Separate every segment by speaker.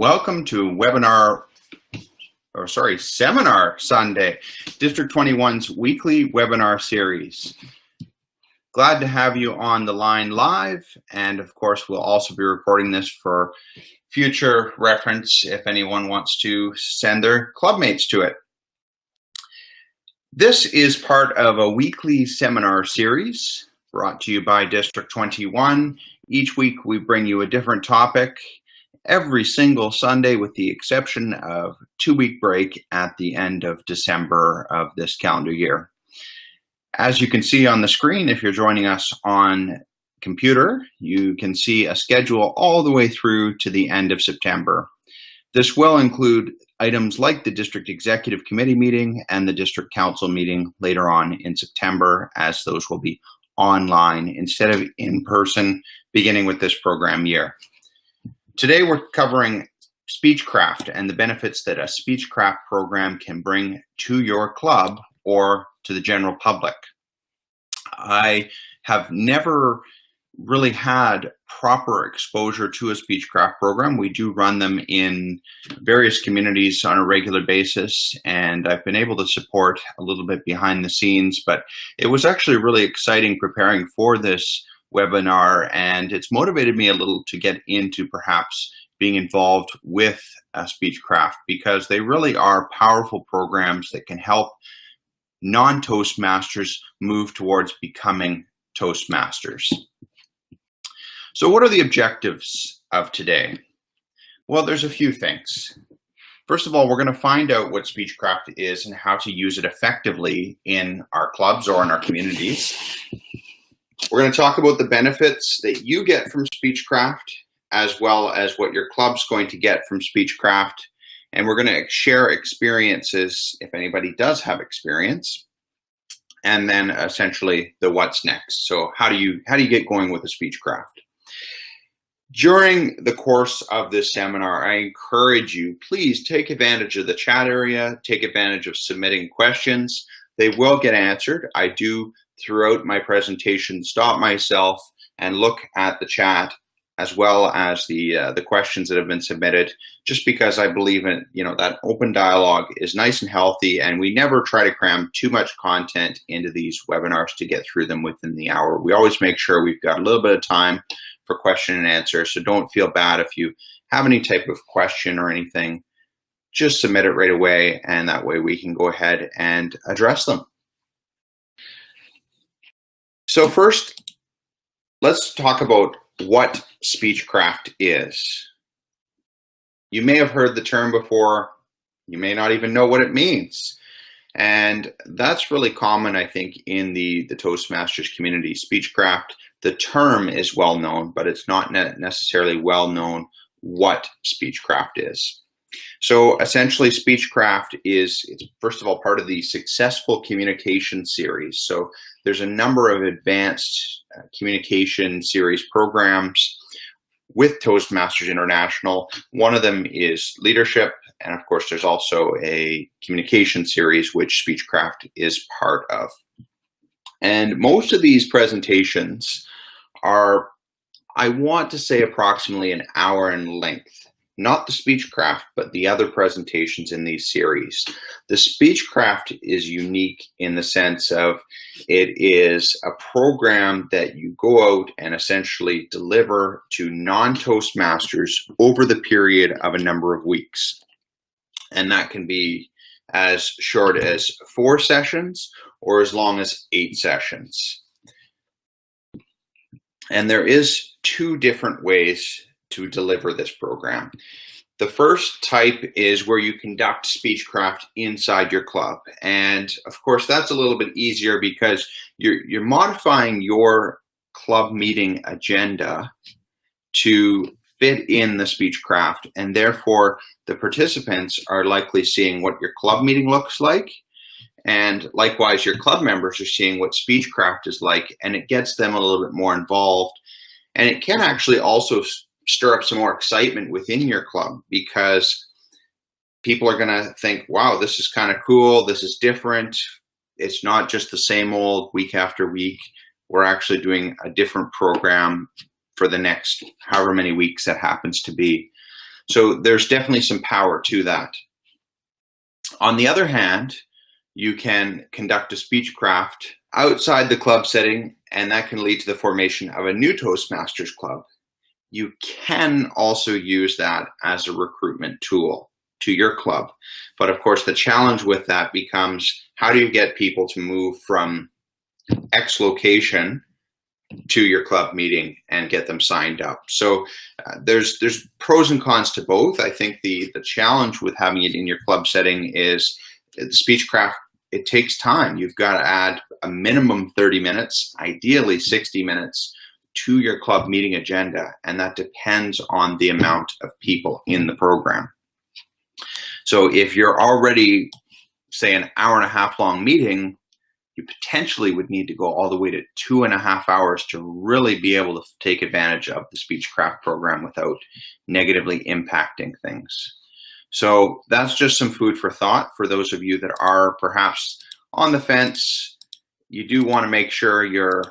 Speaker 1: Welcome to Seminar Sunday, District 21's weekly webinar series. Glad to have you on the line live, and of course we'll also be recording this for future reference if anyone wants to send their clubmates to it. This is part of a weekly seminar series brought to you by District 21. Each week we bring you a different topic every single Sunday, with the exception of a 2-week break at the end of December of this calendar year. As you can see on the screen, if you're joining us on computer, you can see a schedule all the way through to the end of September. This will include items like the District Executive Committee meeting and the District Council meeting later on in September, as those will be online instead of in person beginning with this program year. Today we're covering Speechcraft and the benefits that a Speechcraft program can bring to your club or to the general public. I have never really had proper exposure to a Speechcraft program. We do run them in various communities on a regular basis, and I've been able to support a little bit behind the scenes, but it was actually really exciting preparing for this webinar, and it's motivated me a little to get into perhaps being involved with Speechcraft, because they really are powerful programs that can help non-Toastmasters move towards becoming Toastmasters. So what are the objectives of today? Well, there's a few things. First of all, we're going to find out what Speechcraft is and how to use it effectively in our clubs or in our communities. We're going to talk about the benefits that you get from Speechcraft, as well as what your club's going to get from Speechcraft. And we're going to share experiences, if anybody does have experience, and then essentially the what's next. So how do you get going with a Speechcraft? During the course of this seminar, I encourage you, please take advantage of the chat area, take advantage of submitting questions. They will get answered. I do, throughout my presentation, stop myself and look at the chat as well as the questions that have been submitted, just because I believe in, that open dialogue is nice and healthy, and we never try to cram too much content into these webinars to get through them within the hour. We always make sure we've got a little bit of time for question and answer, so don't feel bad if you have any type of question or anything. Just submit it right away, and that way we can go ahead and address them. So first, let's talk about what Speechcraft is. You may have heard the term before. You may not even know what it means. And that's really common, I think, in the Toastmasters community. Speechcraft, the term is well known, but it's not necessarily well known what Speechcraft is. So essentially, Speechcraft it's first of all part of the Successful Communication series. So there's a number of advanced communication series programs with Toastmasters International. One of them is leadership, and of course there's also a communication series which Speechcraft is part of. And most of these presentations are, I want to say, approximately an hour in length. Not the Speechcraft, but the other presentations in these series. The Speechcraft is unique in the sense of it is a program that you go out and essentially deliver to non-Toastmasters over the period of a number of weeks. And that can be as short as 4 sessions or as long as 8 sessions. And there is 2 different ways to deliver this program. The first type is where you conduct Speechcraft inside your club. And of course, that's a little bit easier because you're modifying your club meeting agenda to fit in the Speechcraft, and therefore the participants are likely seeing what your club meeting looks like, and likewise your club members are seeing what Speechcraft is like, and it gets them a little bit more involved. And it can actually also stir up some more excitement within your club, because people are going to think, wow, this is kind of cool, this is different, it's not just the same old week after week, we're actually doing a different program for the next however many weeks that happens to be. So there's definitely some power to that. On the other hand, you can conduct a speechcraft outside the club setting, and that can lead to the formation of a new Toastmasters club. You can also use that as a recruitment tool to your club. But of course, the challenge with that becomes, how do you get people to move from X location to your club meeting and get them signed up? So there's pros and cons to both. I think the challenge with having it in your club setting is the speechcraft, it takes time. You've got to add a minimum 30 minutes, ideally 60 minutes, to your club meeting agenda, and that depends on the amount of people in the program. So if you're already, say, an hour and a half long meeting, you potentially would need to go all the way to 2.5 hours to really be able to take advantage of the Speechcraft program without negatively impacting things. So that's just some food for thought for those of you that are perhaps on the fence. You do want to make sure you're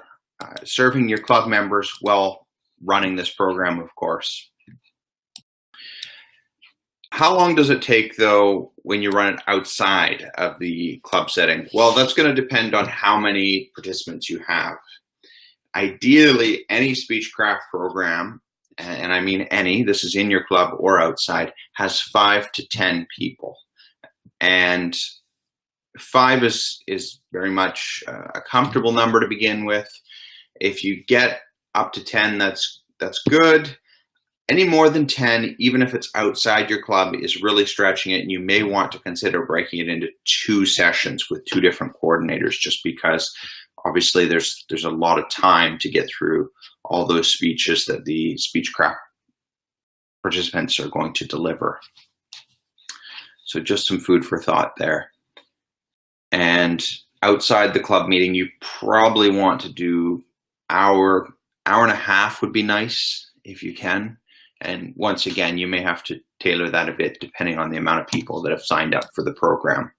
Speaker 1: serving your club members while running this program, of course. How long does it take, though, when you run it outside of the club setting? Well, that's going to depend on how many participants you have. Ideally, any Speechcraft program, and I mean any, this is in your club or outside, has 5 to 10 people. And 5 is very much a comfortable number to begin with. If you get up to 10, that's good. Any more than 10, even if it's outside your club, is really stretching it, and you may want to consider breaking it into 2 sessions with 2 different coordinators, just because obviously there's a lot of time to get through all those speeches that the Speechcraft participants are going to deliver. So just some food for thought there. And outside the club meeting, you probably want to do hour and a half would be nice if you can. And once again, you may have to tailor that a bit depending on the amount of people that have signed up for the program.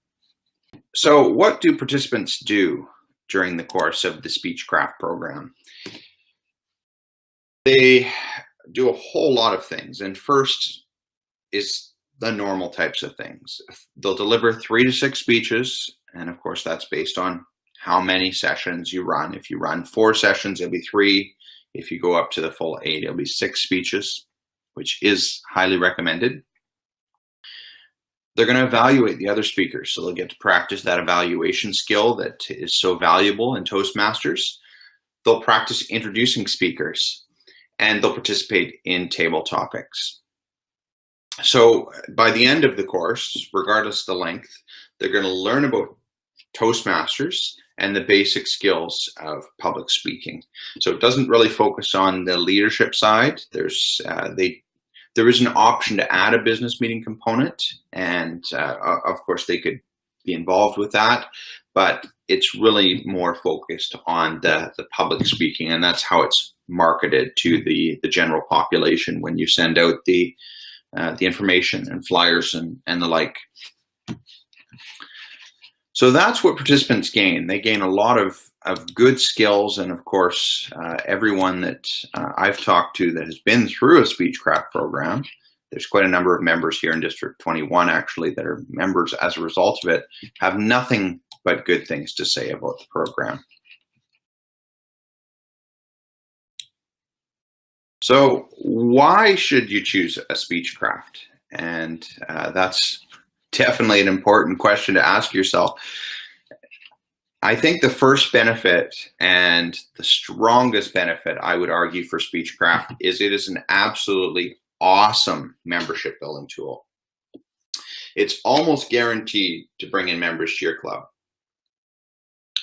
Speaker 1: So what do participants do during the course of the Speechcraft program? They do a whole lot of things. And first is the normal types of things. They'll deliver 3 to 6 speeches. And of course, that's based on how many sessions you run. If you run 4 sessions, it'll be 3. If you go up to the full 8, it'll be 6 speeches, which is highly recommended. They're going to evaluate the other speakers, so they'll get to practice that evaluation skill that is so valuable in Toastmasters. They'll practice introducing speakers, and they'll participate in table topics. So by the end of the course, regardless of the length, they're going to learn about Toastmasters and the basic skills of public speaking. So it doesn't really focus on the leadership side. There is an option to add a business meeting component, and of course they could be involved with that, but it's really more focused on the public speaking, and that's how it's marketed to the general population when you send out the information and flyers and the like. So that's what participants gain. They gain a lot of good skills, and of course, everyone that I've talked to that has been through a Speechcraft program, there's quite a number of members here in District 21 actually that are members as a result of it, have nothing but good things to say about the program. So why should you choose a Speechcraft? And that's definitely an important question to ask yourself. I think the first benefit and the strongest benefit, I would argue, for Speechcraft is it is an absolutely awesome membership building tool. It's almost guaranteed to bring in members to your club.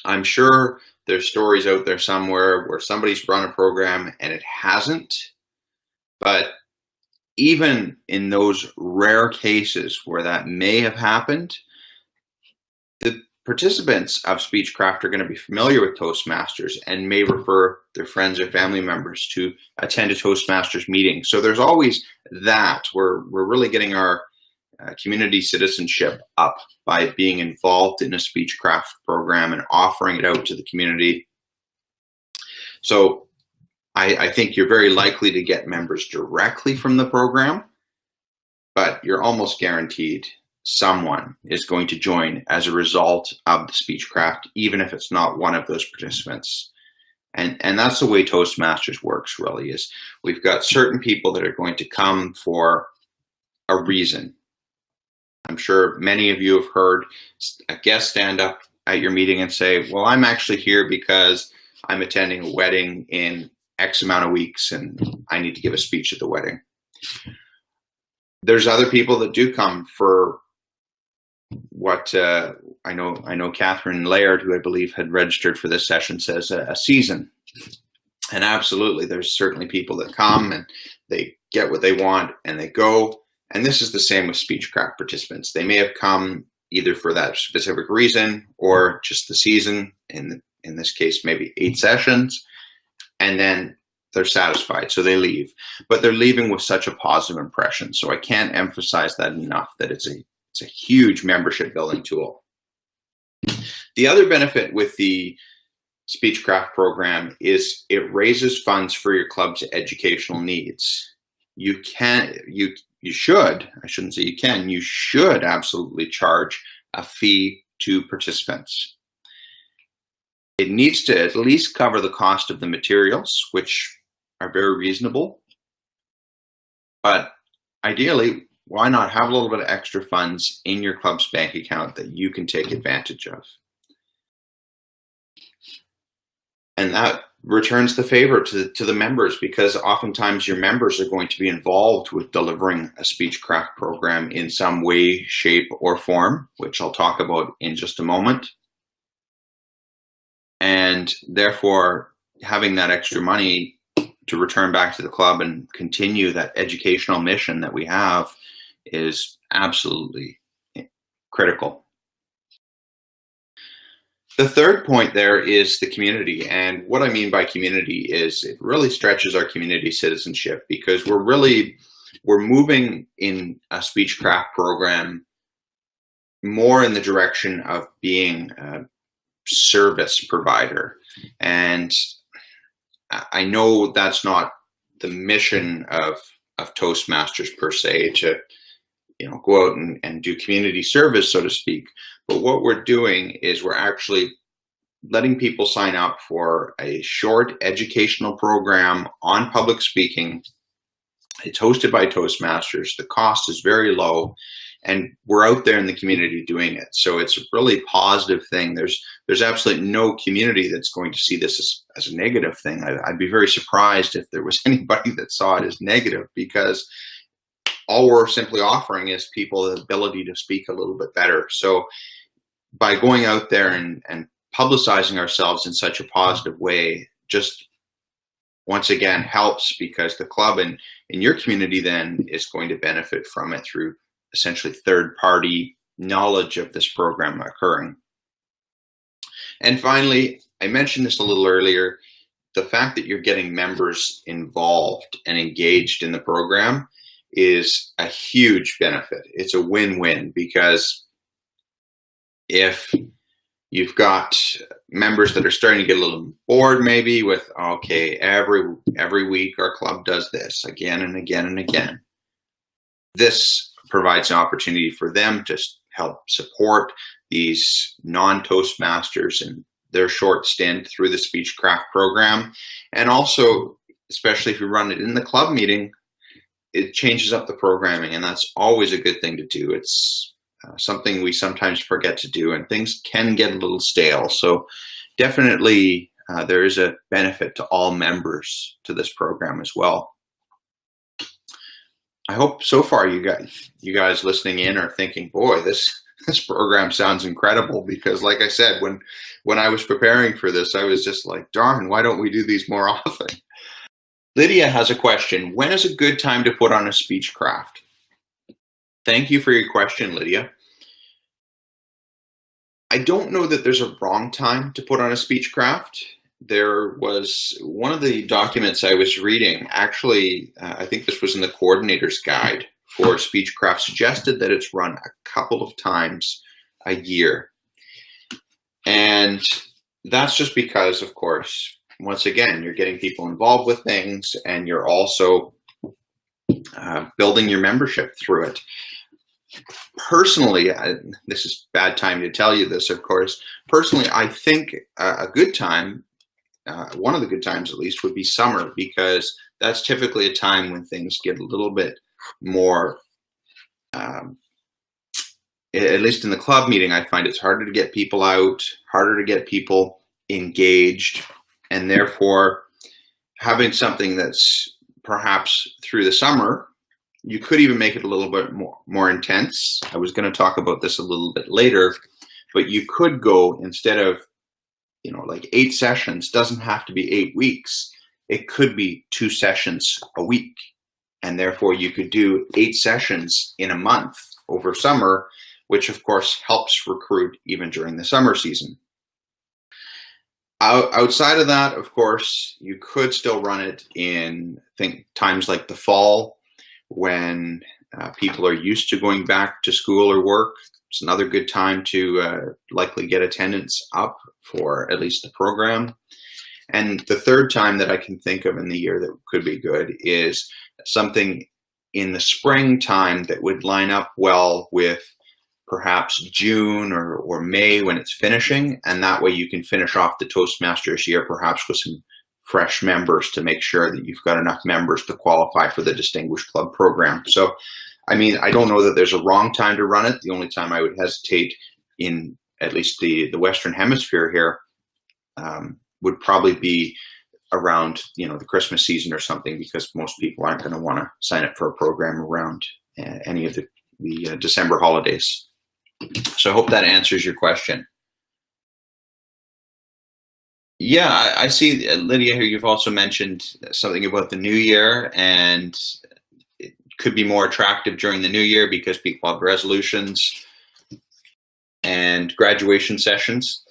Speaker 1: I'm sure there's stories out there somewhere where somebody's run a program and it hasn't, but even in those rare cases where that may have happened, the participants of Speechcraft are going to be familiar with Toastmasters and may refer their friends or family members to attend a Toastmasters meeting. So there's always that. We're really getting our community citizenship up by being involved in a Speechcraft program and offering it out to the community. So I think you're very likely to get members directly from the program. but you're almost guaranteed someone is going to join as a result of the Speechcraft, even if it's not one of those participants. And that's the way Toastmasters works, really, is we've got certain people that are going to come for a reason. I'm sure many of you have heard a guest stand up at your meeting and say, well, I'm actually here because I'm attending a wedding in X amount of weeks and I need to give a speech at the wedding. There's other people that do come for what I know Catherine Laird, who I believe had registered for this session, says a season. And absolutely, there's certainly people that come and they get what they want and they go. And this is the same with Speechcraft participants. They may have come either for that specific reason or just the season, in this case, maybe 8 sessions, and then they're satisfied, so they leave. But they're leaving with such a positive impression. So I can't emphasize that enough, that it's a huge membership building tool. The other benefit with the Speechcraft program is it raises funds for your club's educational needs. You should absolutely charge a fee to participants. It needs to at least cover the cost of the materials, which are very reasonable. But ideally, why not have a little bit of extra funds in your club's bank account that you can take advantage of? And that returns the favor to the members, because oftentimes your members are going to be involved with delivering a Speechcraft program in some way, shape, or form, which I'll talk about in just a moment. And therefore, having that extra money to return back to the club and continue that educational mission that we have is absolutely critical. The third point there is the community. And what I mean by community is it really stretches our community citizenship, because we're moving in a Speechcraft program more in the direction of being a service provider. And I know that's not the mission of Toastmasters per se, to go out and do community service, so to speak. But what we're doing is we're actually letting people sign up for a short educational program on public speaking. It's hosted by Toastmasters. The cost is very low, and we're out there in the community doing it. So it's a really positive thing. There's absolutely no community that's going to see this as a negative thing. I'd be very surprised if there was anybody that saw it as negative, because all we're simply offering is people the ability to speak a little bit better. So by going out there and publicizing ourselves in such a positive way, just once again helps, because the club in your community then is going to benefit from it through essentially third-party knowledge of this program occurring. And finally, I mentioned this a little earlier, the fact that you're getting members involved and engaged in the program is a huge benefit. It's a win-win, because if you've got members that are starting to get a little bored maybe with, okay, every week our club does this again and again and again, this provides an opportunity for them to help support these non-Toastmasters in their short stint through the Speechcraft program. And also, especially if you run it in the club meeting, it changes up the programming, and that's always a good thing to do. It's something we sometimes forget to do, and things can get a little stale. So definitely there is a benefit to all members to this program as well. I hope so far you guys listening in are thinking, boy, this program sounds incredible, because like I said, when I was preparing for this, I was just like, darn, why don't we do these more often? Lydia has a question. When is a good time to put on a Speechcraft? Thank you for your question, Lydia. I don't know that there's a wrong time to put on a Speechcraft. There was one of the documents I was reading, actually, I think this was in the coordinator's guide for Speechcraft, suggested that it's run a couple of times a year. And that's just because, of course, once again, you're getting people involved with things, and you're also building your membership through it. Personally, this is bad time to tell you this, of course. Personally, I think a good time, one of the good times at least, would be summer, because that's typically a time when things get a little bit more, at least in the club meeting, I find it's harder to get people out, harder to get people engaged, and therefore having something that's perhaps through the summer, you could even make it a little bit more intense. I was going to talk about this a little bit later, but you could go, instead of, you know, like 8 sessions, doesn't have to be 8 weeks. It could be 2 sessions a week. And therefore you could do 8 sessions in a month over summer, which of course helps recruit even during the summer season. Outside of that, of course, you could still run it in times like the fall, when people are used to going back to school or work. It's another good time to likely get attendance up for at least the program. And the third time that I can think of in the year that could be good is something in the springtime that would line up well with perhaps June or May when it's finishing. And that way you can finish off the Toastmasters year perhaps with some fresh members to make sure that you've got enough members to qualify for the Distinguished Club program. So, I mean, I don't know that there's a wrong time to run it. The only time I would hesitate, in at least the Western Hemisphere here, would probably be around, you know, the Christmas season or something, because most people aren't going to want to sign up for a program around any of the December holidays. So I hope that answers your question. Yeah, I see, Lydia, here you've also mentioned something about the new year, and it could be more attractive during the new year because people have resolutions and graduation sessions.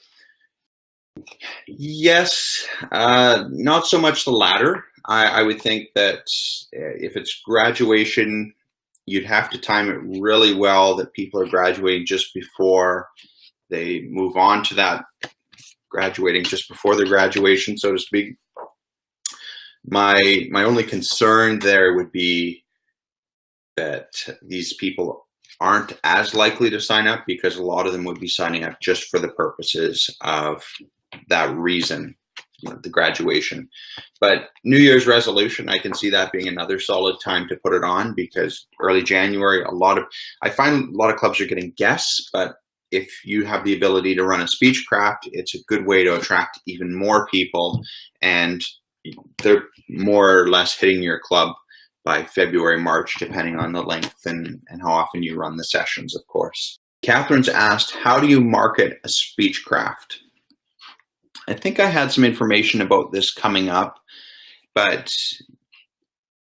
Speaker 1: Yes, not so much the latter. I would think that if it's graduation, you'd have to time it really well that people are graduating just before they move on to that, graduating just before their graduation, so to speak. My only concern there would be that these people aren't as likely to sign up, because a lot of them would be signing up just for the purposes of that reason, you know, the graduation. But New Year's resolution, I can see that being another solid time to put it on, because early January, I find a lot of clubs are getting guests, but if you have the ability to run a Speechcraft, it's a good way to attract even more people, and they're more or less hitting your club by February, March, depending on the length and how often you run the sessions, of course. Catherine's asked, how do you market a Speechcraft? I think I had some information about this coming up, but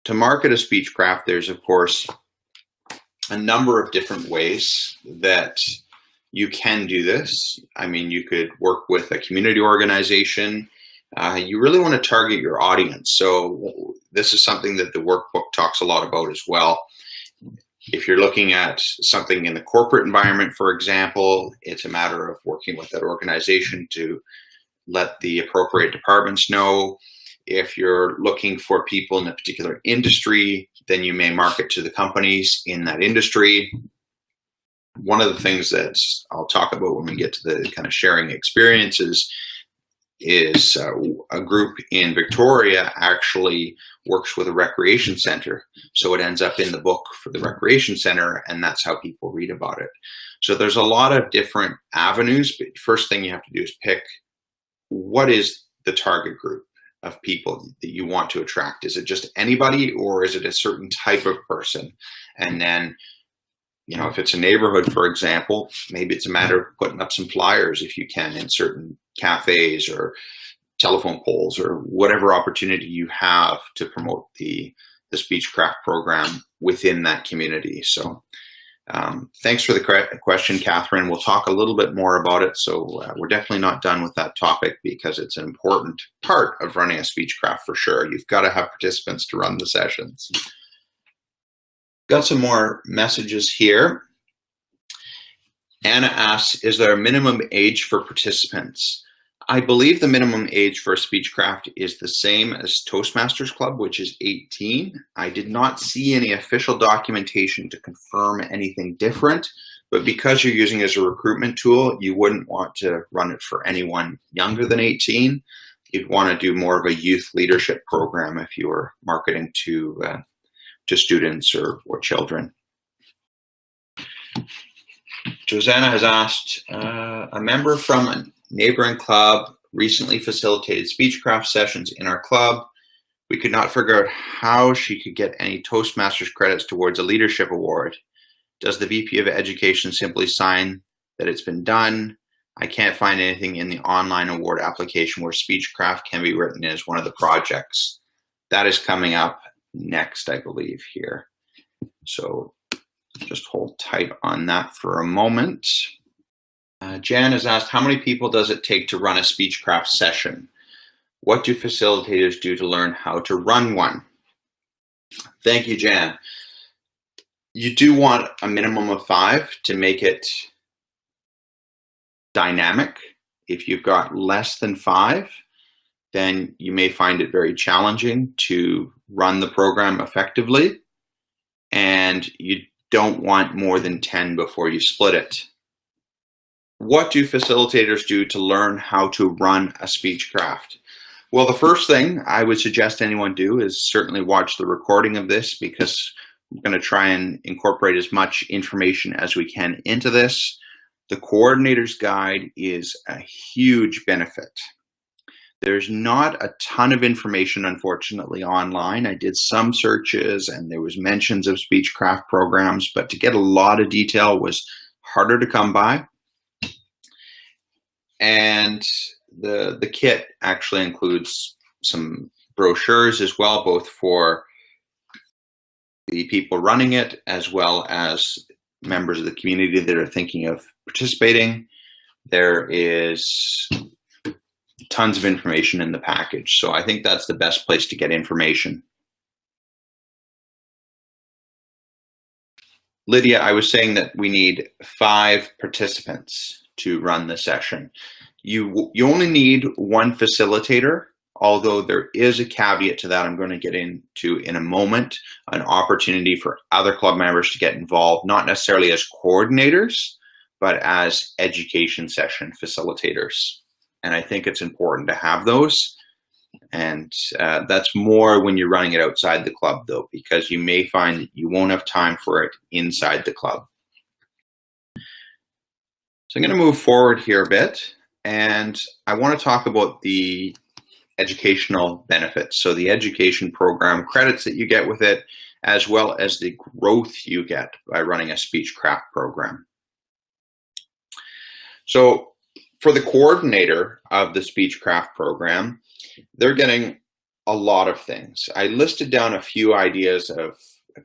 Speaker 1: to market a Speechcraft, there's of course a number of different ways that you can do this. I mean, you could work with a community organization. You really want to target your audience. So this is something that the workbook talks a lot about as well. If you're looking at something in the corporate environment, for example, it's a matter of working with that organization to let the appropriate departments know. If you're looking for people in a particular industry, then you may market to the companies in that industry. One of the things that I'll talk about when we get to the kind of sharing experiences is a group in Victoria actually works with a recreation center. So it ends up in the book for the recreation center, and that's how people read about it. So there's a lot of different avenues, but first thing you have to do is pick what is the target group of people that you want to attract. Is it just anybody, or is it a certain type of person? And then, you know, if it's a neighborhood, for example, maybe it's a matter of putting up some flyers if you can in certain cafes or telephone poles or whatever opportunity you have to promote the Speechcraft program within that community. So thanks for the question, Catherine. We'll talk a little bit more about it. So we're definitely not done with that topic, because it's an important part of running a Speechcraft for sure. You've got to have participants to run the sessions. Got some more messages here. Anna asks, is there a minimum age for participants? I believe the minimum age for Speechcraft is the same as Toastmasters Club, which is 18. I did not see any official documentation to confirm anything different, but because you're using it as a recruitment tool, you wouldn't want to run it for anyone younger than 18. You'd want to do more of a youth leadership program if you were marketing to students or children. Josanna has asked, a member from a neighboring club recently facilitated Speechcraft sessions in our club. We could not figure out how she could get any Toastmasters credits towards a leadership award. Does the VP of Education simply sign that it's been done? I can't find anything in the online award application where Speechcraft can be written as one of the projects. That is coming up next, I believe, here. So just hold tight on that for a moment. Jan has asked, how many people does it take to run a Speechcraft session? What do facilitators do to learn how to run one? Thank you, Jan. You do want a minimum of 5 to make it dynamic. If you've got less than 5, then you may find it very challenging to run the program effectively, and you don't want more than 10 before you split it. What do facilitators do to learn how to run a Speechcraft? Well, the first thing I would suggest anyone do is certainly watch the recording of this, because I'm going to try and incorporate as much information as we can into this. The coordinator's guide is a huge benefit. There's not a ton of information, unfortunately, online. I did some searches and there was mentions of Speechcraft programs, but to get a lot of detail was harder to come by. And the kit actually includes some brochures as well, both for the people running it as well as members of the community that are thinking of participating. There is tons of information in the package, so I think that's the best place to get information. Lydia, I was saying that we need 5 participants to run the session. You only need one facilitator, although there is a caveat to that I'm going to get into in a moment, an opportunity for other club members to get involved, not necessarily as coordinators, but as education session facilitators. And I think it's important to have those. And that's more when you're running it outside the club, though, because you may find that you won't have time for it inside the club. So I'm going to move forward here a bit, and I want to talk about the educational benefits. So the education program credits that you get with it, as well as the growth you get by running a Speechcraft program. So for the coordinator of the Speechcraft program, they're getting a lot of things. I listed down a few ideas of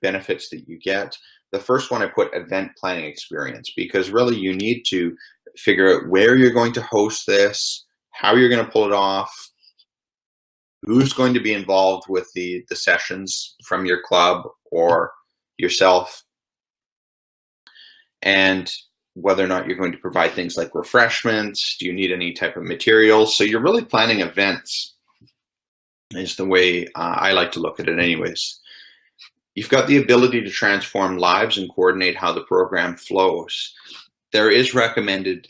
Speaker 1: benefits that you get. The first one I put event planning experience, because really you need to figure out where you're going to host this, how you're going to pull it off, who's going to be involved with the sessions from your club or yourself, and whether or not you're going to provide things like refreshments. Do you need any type of materials? So you're really planning events, is the way I like to look at it anyways. You've got the ability to transform lives and coordinate how the program flows. There is recommended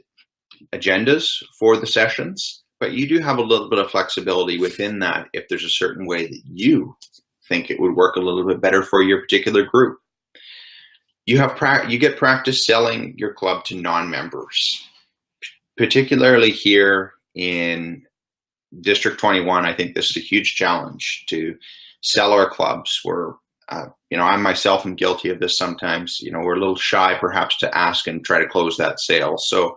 Speaker 1: agendas for the sessions, but you do have a little bit of flexibility within that if there's a certain way that you think it would work a little bit better for your particular group. You get practice selling your club to non-members, particularly here in District 21. I think this is a huge challenge to sell our clubs. We're, I myself am guilty of this sometimes. We're a little shy perhaps to ask and try to close that sale. So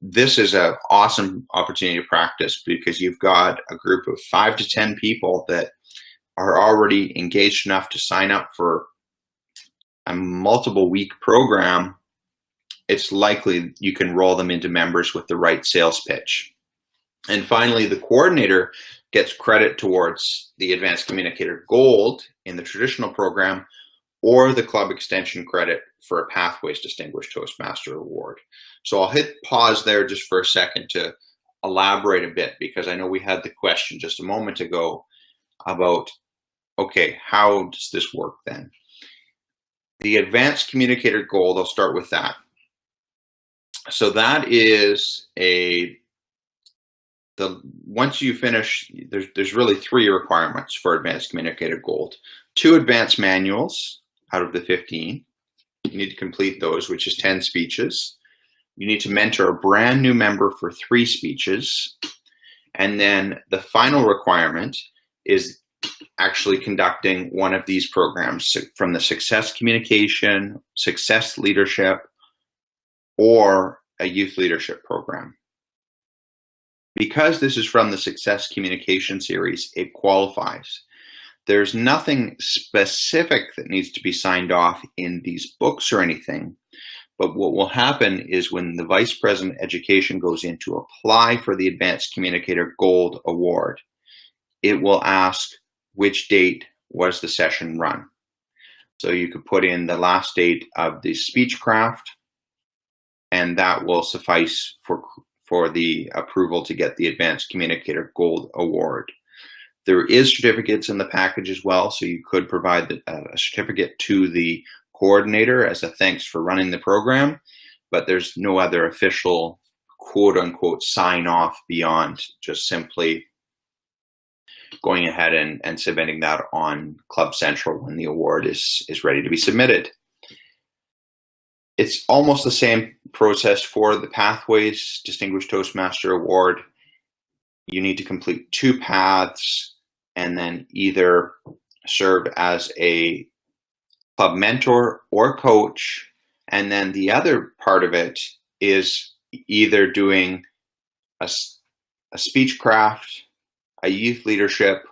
Speaker 1: this is an awesome opportunity to practice, because you've got a group of 5 to 10 people that are already engaged enough to sign up for a multiple week program. It's likely you can roll them into members with the right sales pitch. And finally, the coordinator gets credit towards the Advanced Communicator Gold in the traditional program, or the club extension credit for a Pathways Distinguished Toastmaster Award. So I'll hit pause there just for a second to elaborate a bit, because I know we had the question just a moment ago about, okay, how does this work then? The Advanced Communicator Gold, I'll start with that. So that is once you finish, there's really 3 requirements for Advanced Communicator Gold. 2 advanced manuals out of the 15. You need to complete those, which is 10 speeches. You need to mentor a brand new member for 3 speeches. And then the final requirement is actually conducting one of these programs from the Success Communication, Success Leadership, or a youth leadership program. Because this is from the Success Communication series, it qualifies. There's nothing specific that needs to be signed off in these books or anything, but what will happen is when the Vice President of Education goes in to apply for the Advanced Communicator Gold Award, it will ask which date was the session run. So you could put in the last date of the Speechcraft, and that will suffice for the approval to get the Advanced Communicator Gold Award. There is certificates in the package as well, so you could provide a certificate to the coordinator as a thanks for running the program, but there's no other official quote-unquote sign-off beyond just simply going ahead and submitting that on Club Central when the award is ready to be submitted. It's almost the same process for the Pathways Distinguished Toastmaster Award. You need to complete 2 paths and then either serve as a club mentor or coach. And then the other part of it is either doing a Speechcraft, a youth leadership,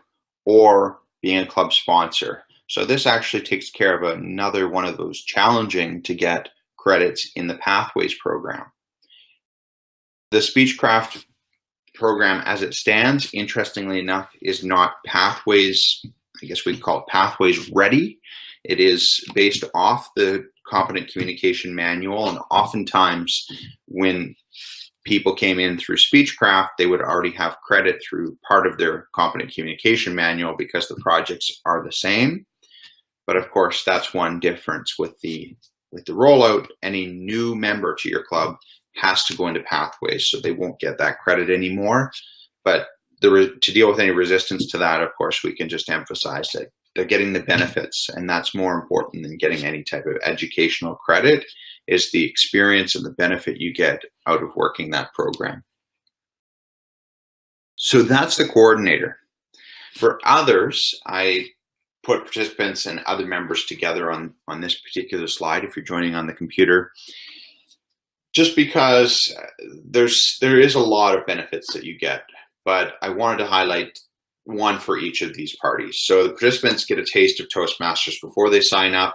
Speaker 1: or being a club sponsor. So this actually takes care of another one of those challenging to get credits in the Pathways program. The Speechcraft program as it stands, interestingly enough, is not Pathways, I guess we'd call it Pathways ready. It is based off the Competent Communication Manual, and oftentimes when people came in through Speechcraft, they would already have credit through part of their Competent Communication Manual because the projects are the same. But of course, that's one difference with the rollout. Any new member to your club has to go into Pathways, so they won't get that credit anymore. But to deal with any resistance to that, of course, we can just emphasize that they're getting the benefits, and that's more important than getting any type of educational credit, is the experience and the benefit you get out of working that program. So that's the coordinator. For others, I put participants and other members together on this particular slide if you're joining on the computer, just because there is a lot of benefits that you get, but I wanted to highlight one for each of these parties. So the participants get a taste of Toastmasters before they sign up.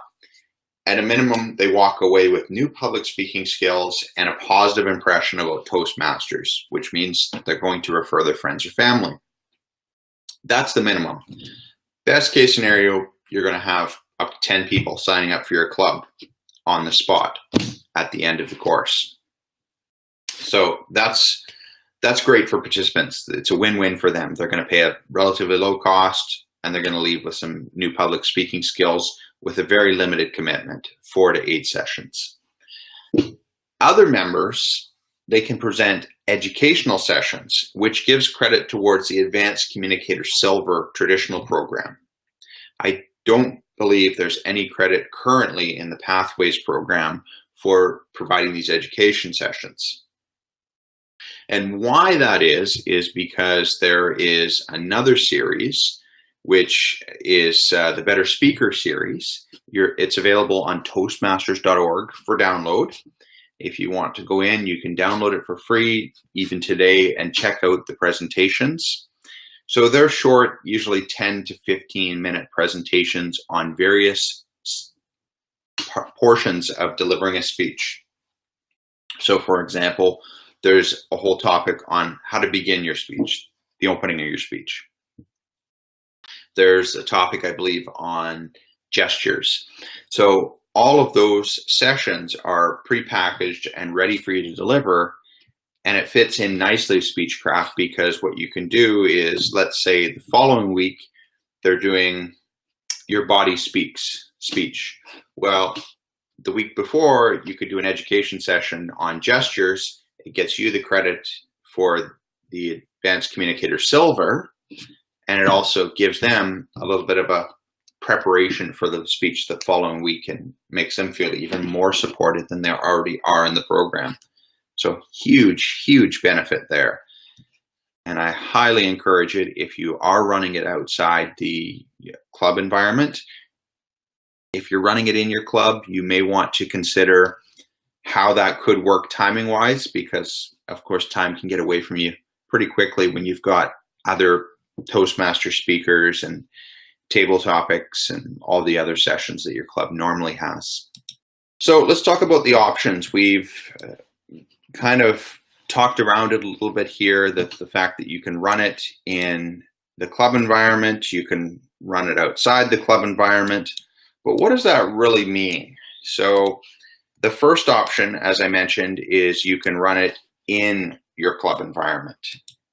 Speaker 1: At a minimum, they walk away with new public speaking skills and a positive impression about Toastmasters, which means they're going to refer their friends or family. That's the minimum. Best case scenario, you're going to have up to 10 people signing up for your club on the spot at the end of the course. So that's great for participants. It's a win-win for them. They're going to pay a relatively low cost, and they're going to leave with some new public speaking skills with a very limited commitment, 4 to 8 sessions. Other members, they can present educational sessions, which gives credit towards the Advanced Communicator Silver traditional program. I don't believe there's any credit currently in the Pathways program for providing these education sessions. And why that is because there is another series, which is the Better Speaker series. It's available on toastmasters.org for download. If you want to go in, you can download it for free even today and check out the presentations. So they're short, usually 10 to 15 minute presentations on various portions of delivering a speech. So for example, there's a whole topic on how to begin your speech, the opening of your speech. There's a topic, I believe, on gestures. So all of those sessions are prepackaged and ready for you to deliver. And it fits in nicely with Speechcraft because what you can do is, let's say the following week, they're doing Your Body Speaks speech. Well, the week before, you could do an education session on gestures. It gets you the credit for the Advanced Communicator Silver, and it also gives them a little bit of a preparation for the speech the following week and makes them feel even more supported than they already are in the program. So huge, huge benefit there. And I highly encourage it if you are running it outside the club environment. If you're running it in your club, you may want to consider how that could work timing-wise, because of course time can get away from you pretty quickly when you've got other Toastmaster speakers and table topics and all the other sessions that your club normally has. So let's talk about the options. We've kind of talked around it a little bit here, the fact that you can run it in the club environment, you can run it outside the club environment, but what does that really mean? So the first option, as I mentioned, is you can run it in your club environment.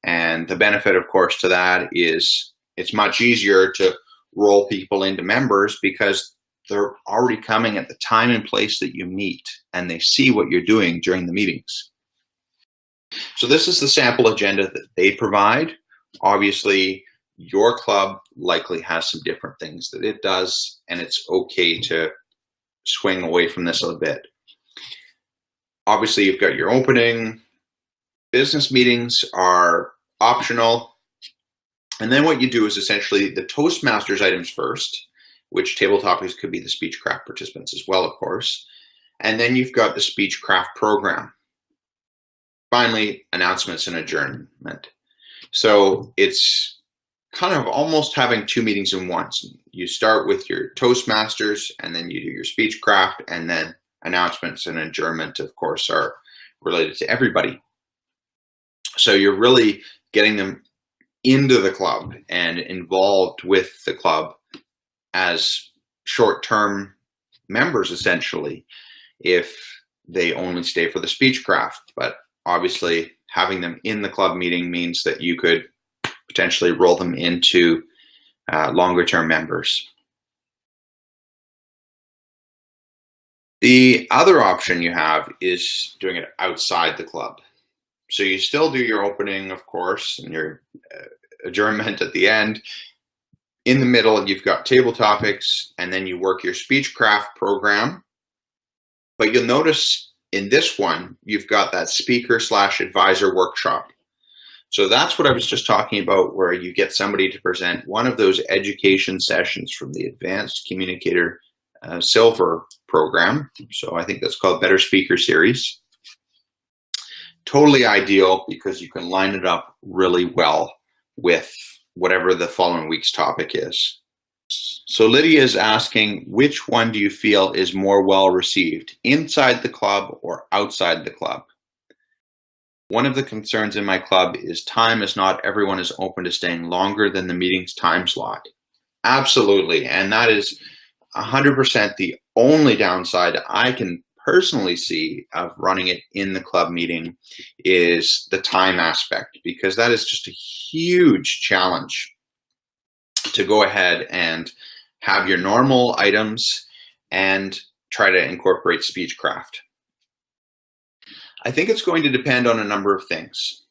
Speaker 1: And the benefit, of course, to that is it's much easier to roll people into members because they're already coming at the time and place that you meet, and they see what you're doing during the meetings. So this is the sample agenda that they provide. Obviously, your club likely has some different things that it does, and it's okay to swing away from this a little bit. Obviously, you've got your opening. Business meetings are optional. And then what you do is essentially the Toastmasters items first, which table topics could be the Speechcraft participants as well, of course. And then you've got the Speechcraft program. Finally, announcements and adjournment. So it's kind of almost having two meetings in one. You start with your Toastmasters, and then you do your Speechcraft, and then announcements and adjournment, of course, are related to everybody. So you're really getting them into the club and involved with the club as short-term members, essentially, if they only stay for the Speechcraft. But obviously, having them in the club meeting means that you could potentially roll them into longer-term members. The other option you have is doing it outside the club. So you still do your opening, of course, and your adjournment at the end. In the middle, you've got table topics, and then you work your Speechcraft program. But you'll notice in this one, you've got that speaker/advisor workshop. So that's what I was just talking about, where you get somebody to present one of those education sessions from the Advanced Communicator Silver program. So I think that's called Better Speaker Series. Totally ideal because you can line it up really well with whatever the following week's topic is. So Lydia is asking, which one do you feel is more well received, inside the club or outside the club? One of the concerns in my club is time, as not everyone is open to staying longer than the meeting's time slot. Absolutely, and that is 100% the only downside I can personally see of running it in the club meeting is the time aspect, because that is just a huge challenge to go ahead and have your normal items and try to incorporate Speechcraft. I think it's going to depend on a number of things.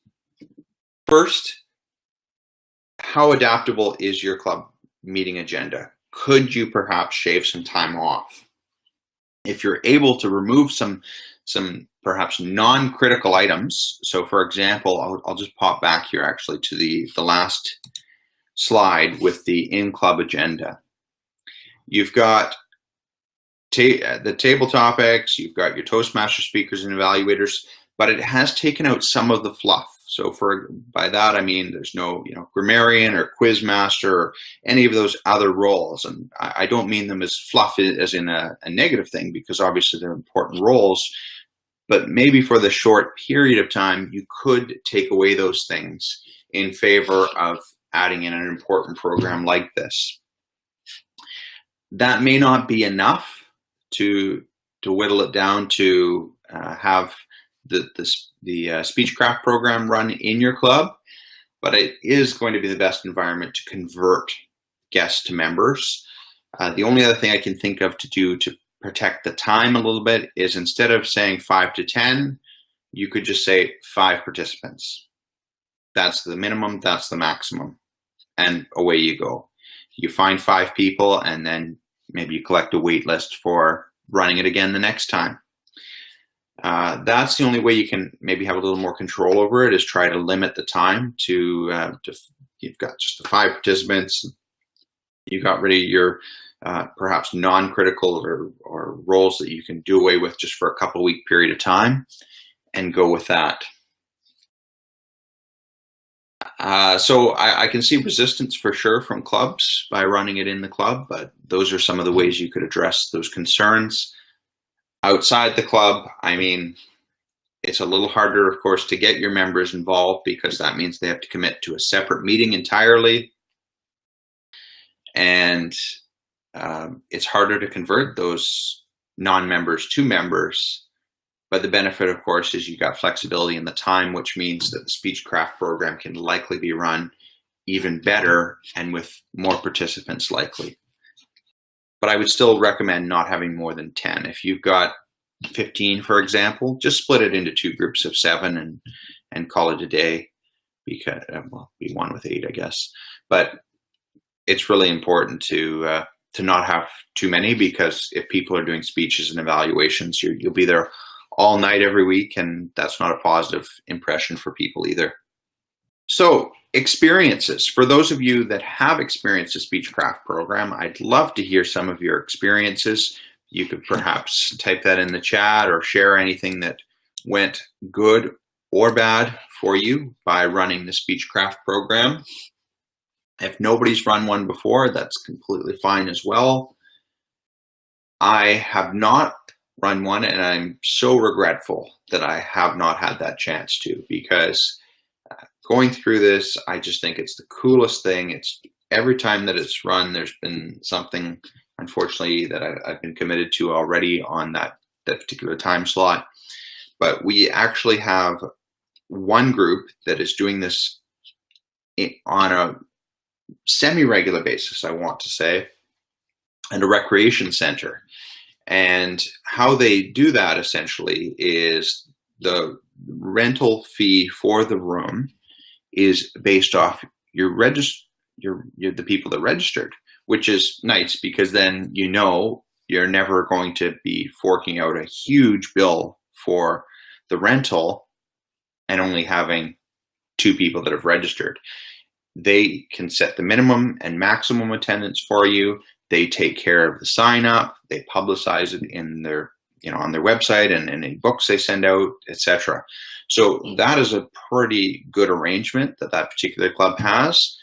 Speaker 1: First, how adaptable is your club meeting agenda? Could you perhaps shave some time off? If you're able to remove some perhaps non-critical items, so for example, I'll just pop back here actually to the last slide with the in-club agenda. You've got the table topics, you've got your Toastmaster speakers and evaluators, but it has taken out some of the fluff. So by that I mean there's no grammarian or quizmaster or any of those other roles, and I don't mean them as fluff as in a negative thing, because obviously they're important roles, but maybe for the short period of time you could take away those things in favor of adding in an important program like this. That may not be enough to whittle it down to have the Speechcraft program run in your club, but it is going to be the best environment to convert guests to members. The only other thing I can think of to do to protect the time a little bit is, instead of saying 5 to 10, you could just say 5 participants. That's the minimum, that's the maximum, and away you go. You find 5 people, and then maybe you collect a wait list for running it again the next time. That's the only way you can maybe have a little more control over it, is try to limit the time to you've got just the 5 participants. You got rid of your perhaps non-critical or roles that you can do away with just for a couple week period of time, and go with that. So I can see resistance for sure from clubs by running it in the club, but those are some of the ways you could address those concerns. Outside the club, I mean, it's a little harder, of course, to get your members involved, because that means they have to commit to a separate meeting entirely. And it's harder to convert those non-members to members. But the benefit, of course, is you got flexibility in the time, which means that the Speechcraft program can likely be run even better and with more participants likely. But I would still recommend not having more than 10. If you've got 15, for example, just split it into 2 groups of 7 and call it a day, because, well, be 1 with 8, I guess. But it's really important to not have too many, because if people are doing speeches and evaluations, you'll be there all night every week, and that's not a positive impression for people either. So, experiences. For those of you that have experienced the Speechcraft program, I'd love to hear some of your experiences. You could perhaps type that in the chat, or share anything that went good or bad for you by running the Speechcraft program. If nobody's run one before, that's completely fine as well. I have not run one, and I'm so regretful that I have not had that chance to, because going through this, I just think it's the coolest thing. It's every time that it's run, there's been something, unfortunately, that I've been committed to already on that particular time slot. But we actually have one group that is doing this on a semi-regular basis, I want to say, and a recreation center. And how they do that essentially is the rental fee for the room is based off the people that registered, which is nice, because then you know you're never going to be forking out a huge bill for the rental and only having 2 people that have registered. They can set the minimum and maximum attendance for you. They take care of the sign up. They publicize it in their, on their website and in any books they send out, etc. So that is a pretty good arrangement that particular club has.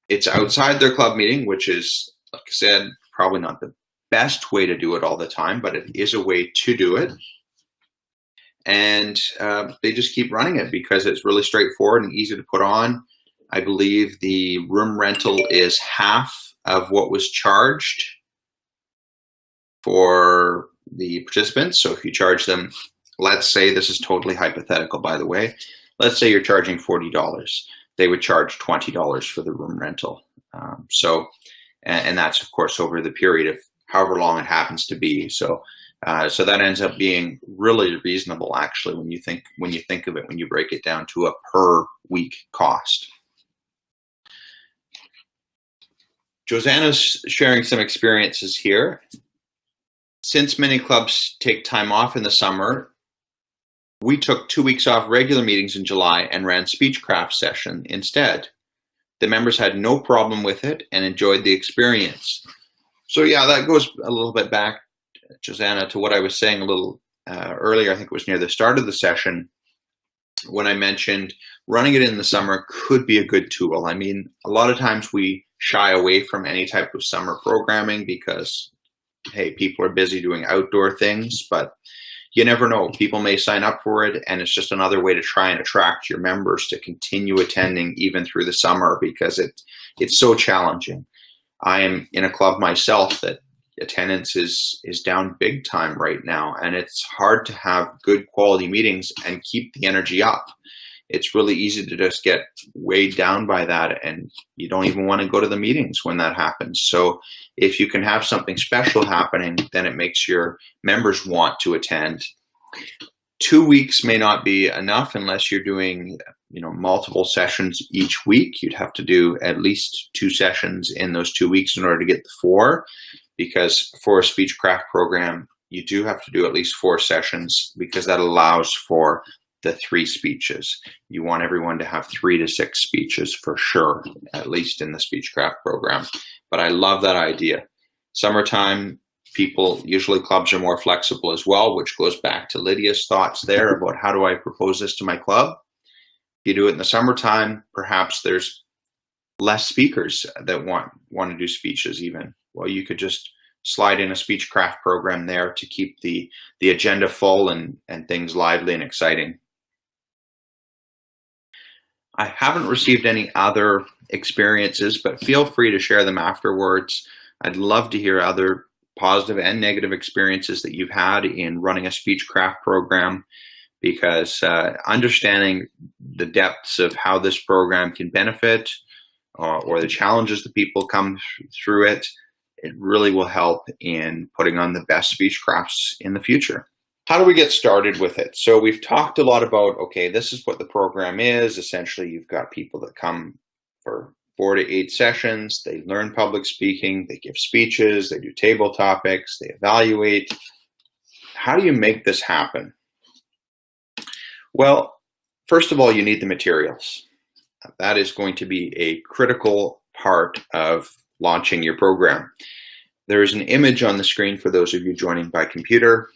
Speaker 1: It's outside their club meeting, which is, like I said, probably not the best way to do it all the time, but it is a way to do it. And they just keep running it because it's really straightforward and easy to put on. I believe the room rental is half of what was charged for the participants. So if you charge them, let's say, this is totally hypothetical, by the way, let's say you're charging $40. They would charge $20 for the room rental. And that's, of course, over the period of however long it happens to be. So that ends up being really reasonable, actually, when you think of it, when you break it down to a per week cost. Josanna's sharing some experiences here. Since many clubs take time off in the summer, we took 2 weeks off regular meetings in July and ran Speechcraft session instead. The members had no problem with it and enjoyed the experience. So yeah, that goes a little bit back, Josanna, to what I was saying a little earlier. I think it was near the start of the session when I mentioned running it in the summer could be a good tool. I mean, a lot of times we shy away from any type of summer programming because, hey, people are busy doing outdoor things, but you never know. People may sign up for it, and it's just another way to try and attract your members to continue attending even through the summer, because it's so challenging. I am in a club myself that attendance is down big time right now, and it's hard to have good quality meetings and keep the energy up. It's really easy to just get weighed down by that, and you don't even want to go to the meetings when that happens. So if you can have something special happening, then it makes your members want to attend. 2 weeks may not be enough unless you're doing, multiple sessions each week. You'd have to do at least 2 sessions in those 2 weeks in order to get the 4, because for a Speechcraft program, you do have to do at least 4 sessions, because that allows for the 3 speeches. You want everyone to have 3 to 6 speeches for sure, at least in the Speechcraft program. But I love that idea. Summertime, usually clubs are more flexible as well, which goes back to Lydia's thoughts there about how do I propose this to my club. If you do it in the summertime, perhaps there's less speakers that want to do speeches even. Well, you could just slide in a Speechcraft program there to keep the agenda full and things lively and exciting. I haven't received any other experiences, but feel free to share them afterwards. I'd love to hear other positive and negative experiences that you've had in running a Speechcraft program, because understanding the depths of how this program can benefit or the challenges that people come through it really will help in putting on the best Speechcrafts in the future. How do we get started with it? So we've talked a lot about, okay, this is what the program is. Essentially, you've got people that come for 4 to 8 sessions. They learn public speaking, they give speeches, they do table topics, they evaluate. How do you make this happen? Well, first of all, you need the materials. That is going to be a critical part of launching your program. There is an image on the screen for those of you joining by computer.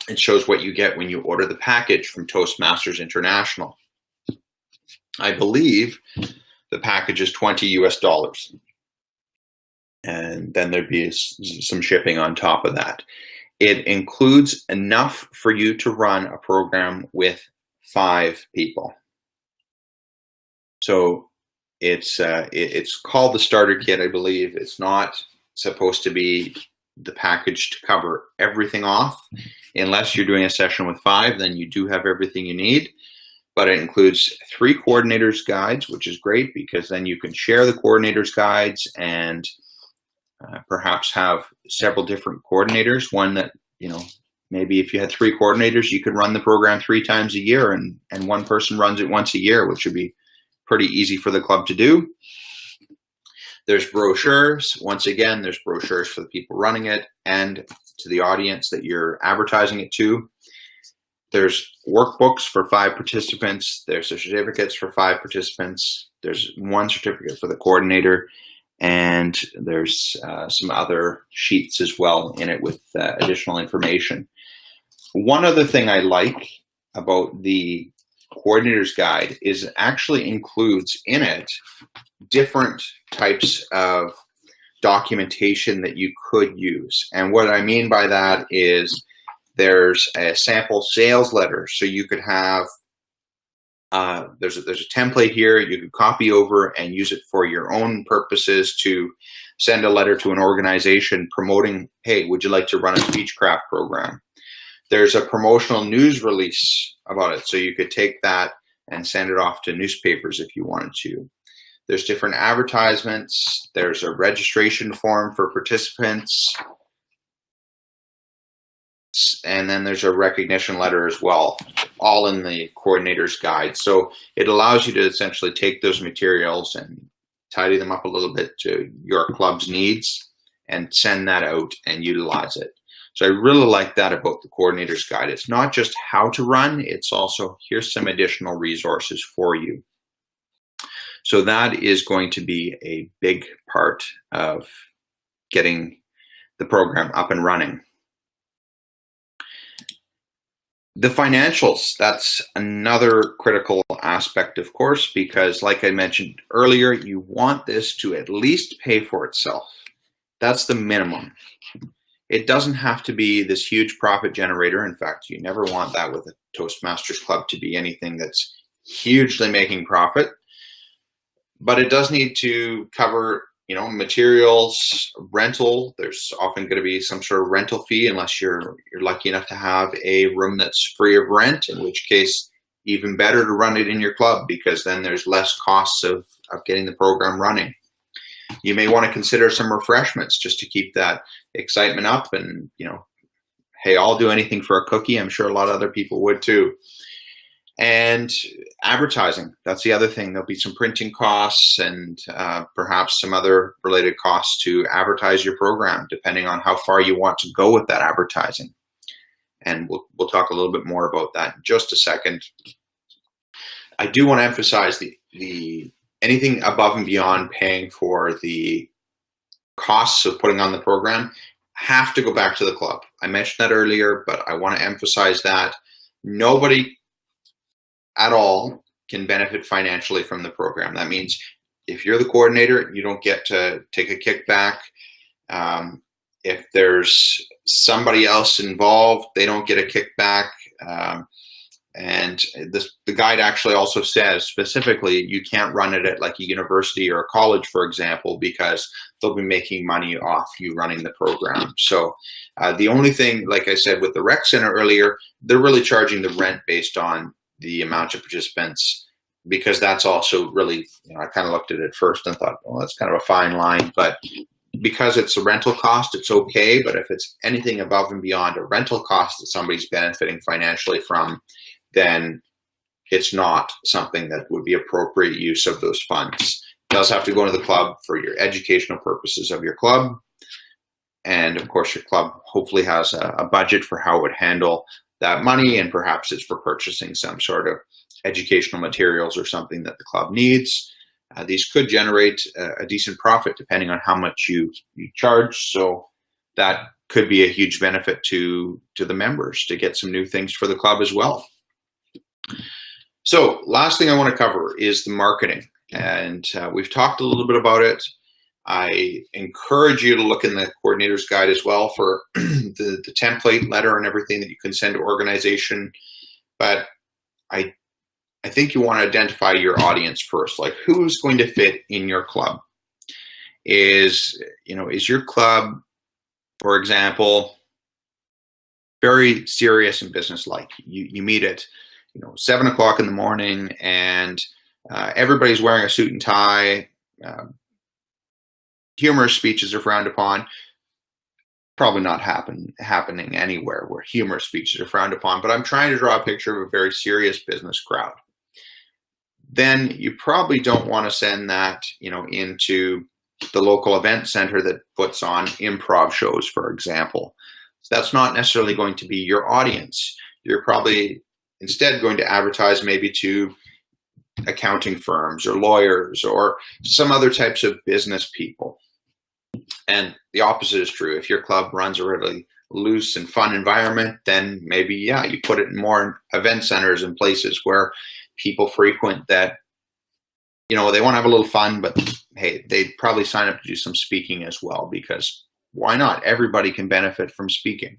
Speaker 1: It shows what you get when you order the package from Toastmasters International. I believe the package is $20 US. And then there'd be some shipping on top of that. It includes enough for you to run a program with 5 people. So it's called the starter kit, I believe. It's not supposed to be the package to cover everything off. Unless you're doing a session with 5, then you do have everything you need. But it includes 3 coordinators guides, which is great, because then you can share the coordinators guides and perhaps have several different coordinators. One that, maybe if you had 3 coordinators, you could run the program 3 times a year, and one person runs it once a year, which would be pretty easy for the club to do. There's brochures. Once again, there's brochures for the people running it and to the audience that you're advertising it to. There's workbooks for 5 participants. There's certificates for 5 participants. There's 1 certificate for the coordinator. And there's some other sheets as well in it with additional information. One other thing I like about the coordinator's guide is it actually includes in it different types of documentation that you could use. And what I mean by that is there's a sample sales letter. So you could have, there's a template here you could copy over and use it for your own purposes to send a letter to an organization promoting, hey, would you like to run a Speechcraft program? There's a promotional news release about it. So you could take that and send it off to newspapers if you wanted to. There's different advertisements. There's a registration form for participants. And then there's a recognition letter as well, all in the coordinator's guide. So it allows you to essentially take those materials and tidy them up a little bit to your club's needs and send that out and utilize it. So I really like that about the coordinator's guide. It's not just how to run, it's also here's some additional resources for you. So that is going to be a big part of getting the program up and running. The financials, that's another critical aspect, of course, because like I mentioned earlier, you want this to at least pay for itself. That's the minimum. It doesn't have to be this huge profit generator. In fact, you never want that with a Toastmasters club to be anything that's hugely making profit. But it does need to cover materials rental. There's often going to be some sort of rental fee unless you're lucky enough to have a room that's free of rent, in which case even better to run it in your club, because then there's less costs of getting the program running. You may want to consider some refreshments just to keep that excitement up, and hey, I'll do anything for a cookie. I'm sure a lot of other people would too. And advertising, that's the other thing. There'll be some printing costs and perhaps some other related costs to advertise your program, depending on how far you want to go with that advertising. And we'll talk a little bit more about that in just a second. I do want to emphasize the anything above and beyond paying for the costs of putting on the program have to go back to the club. I mentioned that earlier, but I want to emphasize that nobody at all can benefit financially from the program. That means if you're the coordinator, you don't get to take a kickback. If there's somebody else involved, they don't get a kickback. And the guide actually also says specifically you can't run it at like a university or a college, for example, because they'll be making money off you running the program. So the only thing, like I said, with the rec center earlier, they're really charging the rent based on the amount of participants, because that's also really, I kind of looked at it first and thought, well, that's kind of a fine line, but because it's a rental cost, it's okay. But if it's anything above and beyond a rental cost that somebody's benefiting financially from, then it's not something that would be appropriate use of those funds. It does have to go to the club for your educational purposes of your club. And of course, your club hopefully has a budget for how it would handle that money, and perhaps it's for purchasing some sort of educational materials or something that the club needs. These could generate a decent profit depending on how much you charge. So that could be a huge benefit to the members to get some new things for the club as well. So last thing I want to cover is the marketing. And we've talked a little bit about it. I encourage you to look in the coordinator's guide as well for the template letter and everything that you can send to organization. But I think you want to identify your audience first, like who's going to fit in your club. Is your club, for example, very serious and business-like? You meet at 7 o'clock in the morning, and everybody's wearing a suit and tie. Humorous speeches are frowned upon. Probably not happening anywhere where humorous speeches are frowned upon, but I'm trying to draw a picture of a very serious business crowd. Then you probably don't want to send that into the local event center that puts on improv shows, for example. So that's not necessarily going to be your audience. You're probably instead going to advertise maybe to accounting firms or lawyers or some other types of business people. And the opposite is true. If your club runs a really loose and fun environment, then maybe, you put it in more event centers and places where people frequent that, they want to have a little fun, but hey, they'd probably sign up to do some speaking as well, because why not? Everybody can benefit from speaking.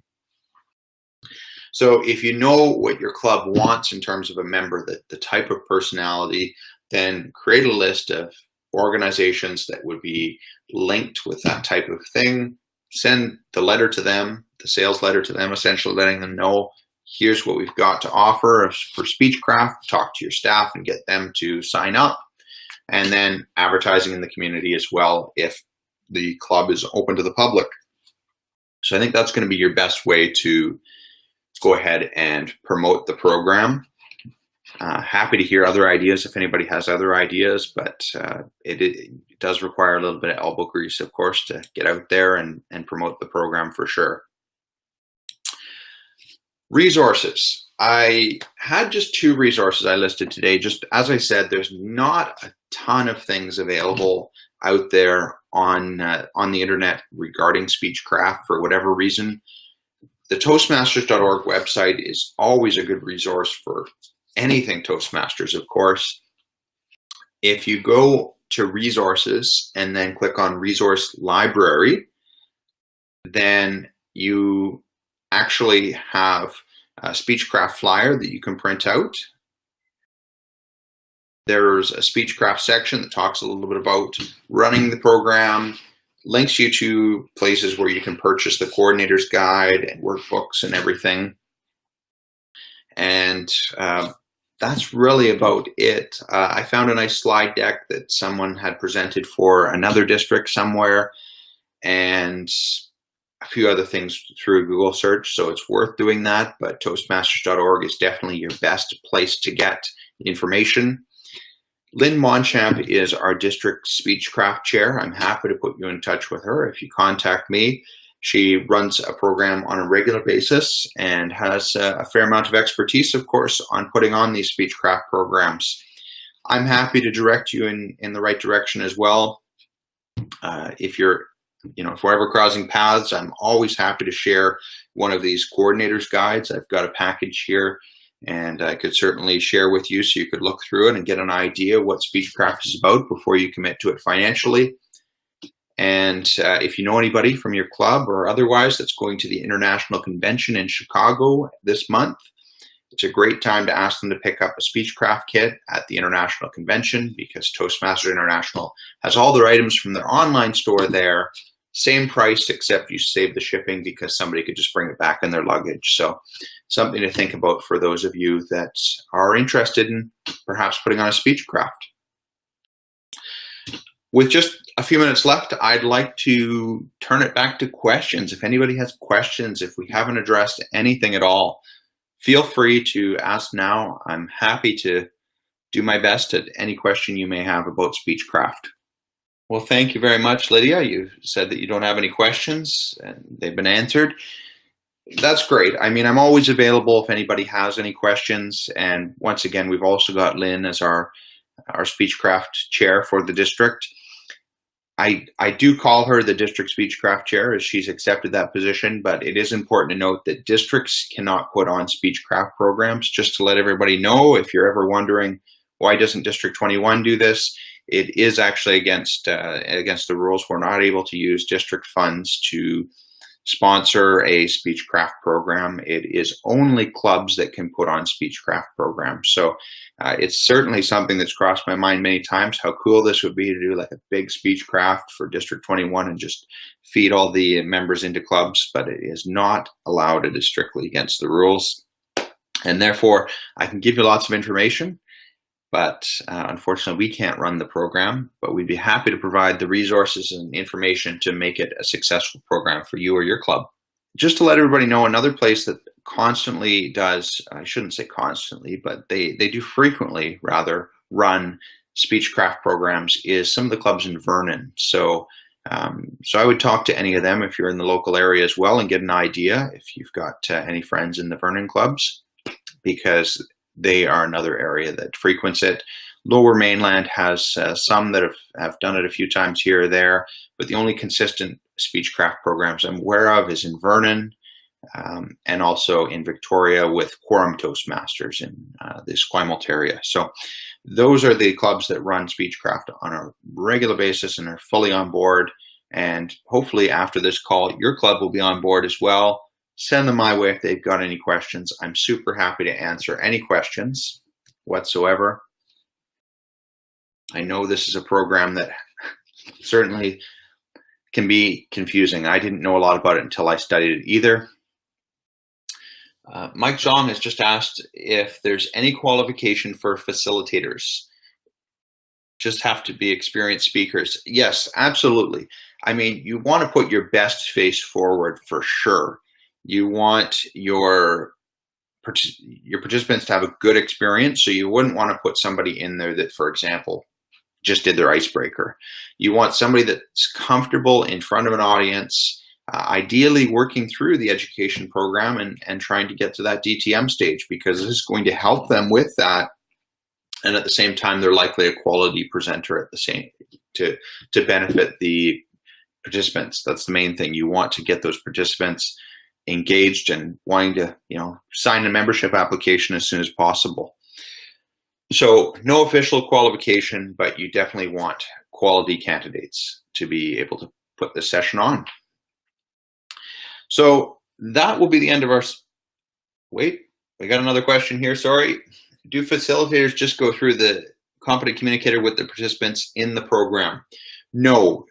Speaker 1: So if you know what your club wants in terms of a member, the type of personality, then create a list of organizations that would be linked with that type of thing. Send the letter to them, the sales letter to them, essentially letting them know, here's what we've got to offer for Speechcraft. Talk to your staff and get them to sign up. And then advertising in the community as well if the club is open to the public. So I think that's going to be your best way to go ahead and promote the program. Happy to hear other ideas if anybody has other ideas, but it does require a little bit of elbow grease, of course, to get out there and promote the program for sure. Resources. I had just 2 resources I listed today. Just as I said, there's not a ton of things available out there on the internet regarding Speechcraft for whatever reason. The Toastmasters.org website is always a good resource for anything Toastmasters, of course. If you go to resources and then click on resource library, then you actually have a Speechcraft flyer that you can print out. There's a Speechcraft section that talks a little bit about running the program, links you to places where you can purchase the coordinator's guide and workbooks and everything. And that's really about it. I found a nice slide deck that someone had presented for another district somewhere, and a few other things through a Google search, so it's worth doing that. But Toastmasters.org is definitely your best place to get information. Lynn Monchamp is our district Speechcraft chair. I'm happy to put you in touch with her if you contact me. She runs a program on a regular basis and has a fair amount of expertise, of course, on putting on these Speechcraft programs. I'm happy to direct you in the right direction as well. If we're ever crossing paths, I'm always happy to share one of these coordinators guides. I've got a package here, and I could certainly share with you so you could look through it and get an idea what Speechcraft is about before you commit to it financially. And if you know anybody from your club or otherwise that's going to the International Convention in Chicago this month, it's a great time to ask them to pick up a Speechcraft kit at the International Convention, because Toastmasters International has all their items from their online store there. Same price, except you save the shipping because somebody could just bring it back in their luggage. So something to think about for those of you that are interested in perhaps putting on a Speechcraft. With just a few minutes left, I'd like to turn it back to questions. If anybody has questions, if we haven't addressed anything at all, feel free to ask now. I'm happy to do my best at any question you may have about Speechcraft. Well, thank you very much, Lydia. You said that you don't have any questions, and they've been answered. That's great. I mean, I'm always available if anybody has any questions. And once again, we've also got Lynn as our Speechcraft chair for the district. I do call her the district Speechcraft chair, as she's accepted that position, but it is important to note that districts cannot put on Speechcraft programs. Just to let everybody know, if you're ever wondering why doesn't District 21 do this, it is actually against the rules. We're not able to use district funds to sponsor a Speechcraft program. It is only clubs that can put on Speechcraft programs. So it's certainly something that's crossed my mind many times, how cool this would be to do like a big Speechcraft for District 21 and just feed all the members into clubs, but it is not allowed. It is strictly against the rules. And therefore, I can give you lots of information, but unfortunately we can't run the program, but we'd be happy to provide the resources and information to make it a successful program for you or your club. Just to let everybody know, another place that constantly does, I shouldn't say constantly, but they do frequently rather run Speechcraft programs is some of the clubs in Vernon. So I would talk to any of them if you're in the local area as well and get an idea if you've got any friends in the Vernon clubs, because they are another area that frequents it. Lower Mainland has some that have done it a few times here or there, but the only consistent Speechcraft programs I'm aware of is in Vernon and also in Victoria with Quorum Toastmasters in the Esquimalt area. So those are the clubs that run Speechcraft on a regular basis and are fully on board. And hopefully after this call, your club will be on board as well. Send them my way if they've got any questions. I'm super happy to answer any questions whatsoever. I know this is a program that certainly can be confusing. I didn't know a lot about it until I studied it either. Mike Zhang has just asked if there's any qualification for facilitators. Just have to be experienced speakers. Yes, absolutely. I mean, you want to put your best face forward for sure. You want your participants to have a good experience, so you wouldn't want to put somebody in there that, for example, just did their icebreaker. You want somebody that's comfortable in front of an audience, ideally working through the education program and trying to get to that DTM stage, because this is going to help them with that. And at the same time, they're likely a quality presenter at the same to benefit the participants. That's the main thing. You want to get those participants engaged and wanting to, sign a membership application as soon as possible. So no official qualification, but you definitely want quality candidates to be able to put this session on. So that will be the end of our, wait, we got another question here, sorry. Do facilitators just go through the competent communicator with the participants in the program? No,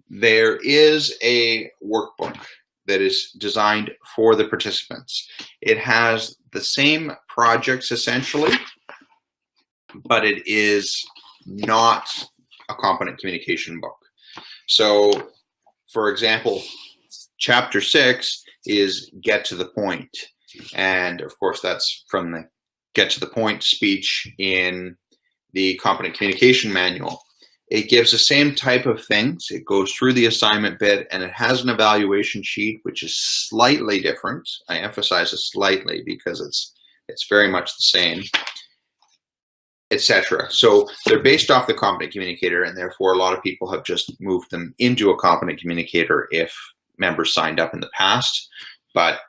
Speaker 1: there is a workbook that is designed for the participants. It has the same projects essentially, but it is not a competent communication book. So, for example, chapter 6 is get to the point. And of course, that's from the get to the point speech in the competent communication manual. It gives the same type of things. It goes through the assignment bit, and it has an evaluation sheet, which is slightly different. I emphasize it slightly because it's very much the same, etc. So they're based off the competent communicator, and therefore a lot of people have just moved them into a competent communicator if members signed up in the past. But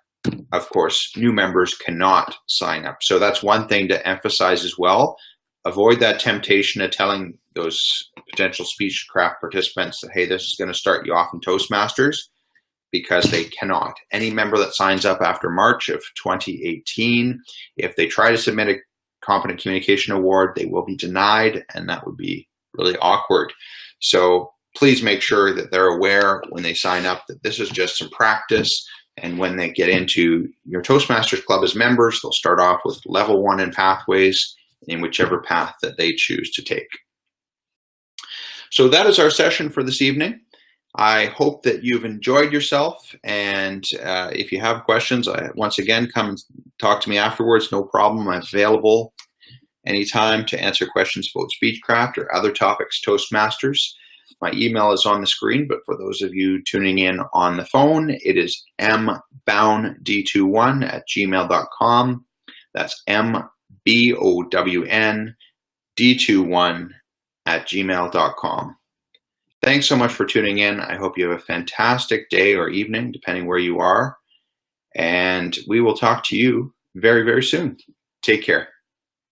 Speaker 1: of course, new members cannot sign up. So that's one thing to emphasize as well. Avoid that temptation of telling those potential Speechcraft participants that, hey, this is going to start you off in Toastmasters, because they cannot. Any member that signs up after March of 2018, if they try to submit a competent communication award, they will be denied, and that would be really awkward. So please make sure that they're aware when they sign up that this is just some practice. And when they get into your Toastmasters Club as members, they'll start off with level 1 in pathways in whichever path that they choose to take. So that is our session for this evening. I hope that you've enjoyed yourself, and if you have questions, once again, come talk to me afterwards, no problem. I'm available anytime to answer questions about Speechcraft or other topics Toastmasters. My email is on the screen, but for those of you tuning in on the phone, it is mbown.d21@gmail.com. That's mbown.d21@gmail.com. Thanks so much for tuning in. I hope you have a fantastic day or evening, depending where you are. And we will talk to you very, very soon. Take care.